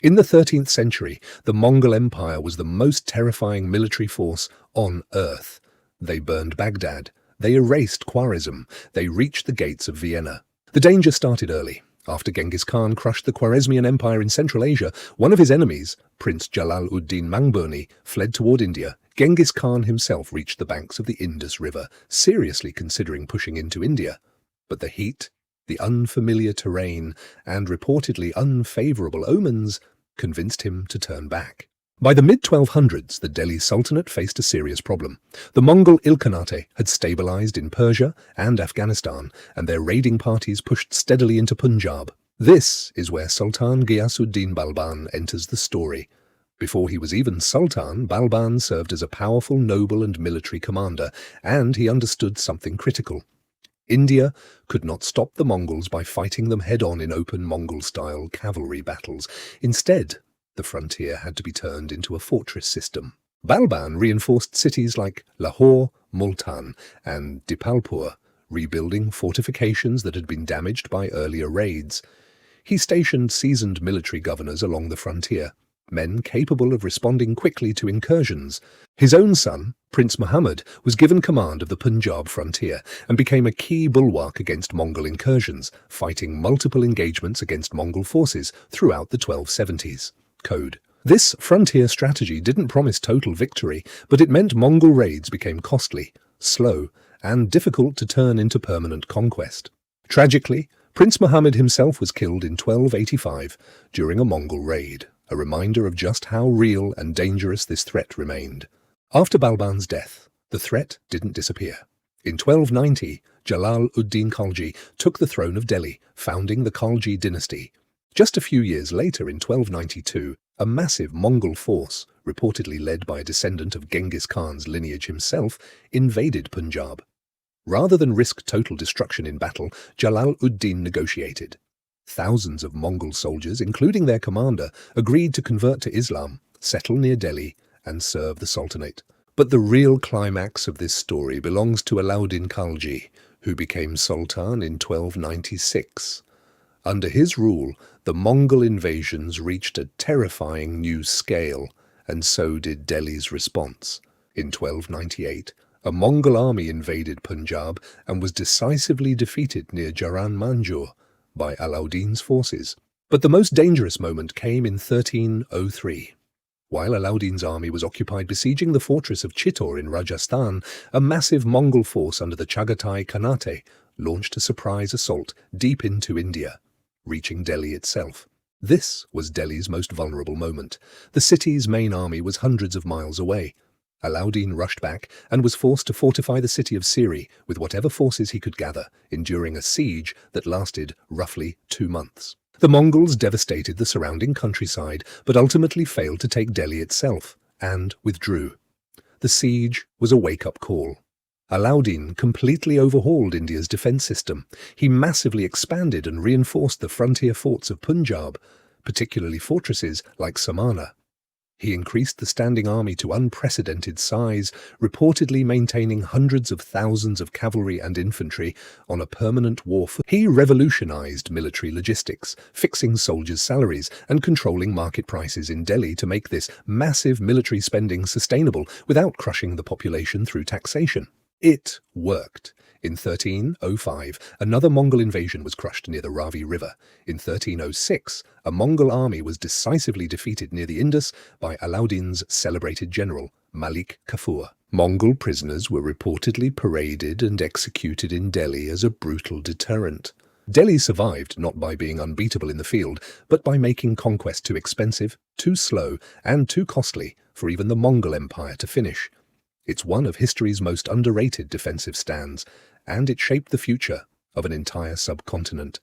In the 13th century, the Mongol Empire was the most terrifying military force on earth. They burned Baghdad. They erased Khwarizm. They reached the gates of Vienna. The danger started early. After Genghis Khan crushed the Khwarezmian Empire in Central Asia, one of his enemies, Prince Jalal-ud-din Khalji, fled toward India. Genghis Khan himself reached the banks of the Indus River, seriously considering pushing into India. But the heat, the unfamiliar terrain, and reportedly unfavorable omens convinced him to turn back. By the mid-1200s, the Delhi Sultanate faced a serious problem. The Mongol Ilkhanate had stabilized in Persia and Afghanistan, and their raiding parties pushed steadily into Punjab. This is where Sultan Ghiyasuddin Balban enters the story. Before he was even Sultan, Balban served as a powerful noble and military commander, and he understood something critical. India could not stop the Mongols by fighting them head-on in open Mongol-style cavalry battles. Instead, the frontier had to be turned into a fortress system. Balban reinforced cities like Lahore, Multan, and Dipalpur, rebuilding fortifications that had been damaged by earlier raids. He stationed seasoned military governors along the frontier, men capable of responding quickly to incursions. His own son, Prince Muhammad, was given command of the Punjab frontier and became a key bulwark against Mongol incursions, fighting multiple engagements against Mongol forces throughout the 1270s. Code. This frontier strategy didn't promise total victory, but it meant Mongol raids became costly, slow, and difficult to turn into permanent conquest. Tragically, Prince Muhammad himself was killed in 1285 during a Mongol raid, a reminder of just how real and dangerous this threat remained. After Balban's death, the threat didn't disappear. In 1290, Jalal-ud-din Khalji took the throne of Delhi, founding the Khalji dynasty. Just a few years later, in 1292, a massive Mongol force, reportedly led by a descendant of Genghis Khan's lineage himself, invaded Punjab. Rather than risk total destruction in battle, Jalal-ud-din negotiated. Thousands of Mongol soldiers, including their commander, agreed to convert to Islam, settle near Delhi, and serve the Sultanate. But the real climax of this story belongs to Alauddin Khalji, who became Sultan in 1296. Under his rule, the Mongol invasions reached a terrifying new scale, and so did Delhi's response. In 1298, a Mongol army invaded Punjab and was decisively defeated near Jaran Manjur by Alauddin's forces. But the most dangerous moment came in 1303. While Alauddin's army was occupied besieging the fortress of Chittor in Rajasthan, a massive Mongol force under the Chagatai Khanate launched a surprise assault deep into India, reaching Delhi itself. This was Delhi's most vulnerable moment. The city's main army was hundreds of miles away. Alauddin rushed back and was forced to fortify the city of Siri with whatever forces he could gather, enduring a siege that lasted roughly 2 months. The Mongols devastated the surrounding countryside, but ultimately failed to take Delhi itself, and withdrew. The siege was a wake-up call. Alauddin completely overhauled India's defense system. He massively expanded and reinforced the frontier forts of Punjab, particularly fortresses like Samana. He increased the standing army to unprecedented size, reportedly maintaining hundreds of thousands of cavalry and infantry on a permanent war footing. He revolutionized military logistics, fixing soldiers' salaries and controlling market prices in Delhi to make this massive military spending sustainable without crushing the population through taxation. It worked. In 1305, another Mongol invasion was crushed near the Ravi River. In 1306, a Mongol army was decisively defeated near the Indus by Alauddin's celebrated general, Malik Kafur. Mongol prisoners were reportedly paraded and executed in Delhi as a brutal deterrent. Delhi survived not by being unbeatable in the field, but by making conquest too expensive, too slow, and too costly for even the Mongol Empire to finish. It's one of history's most underrated defensive stands, and it shaped the future of an entire subcontinent.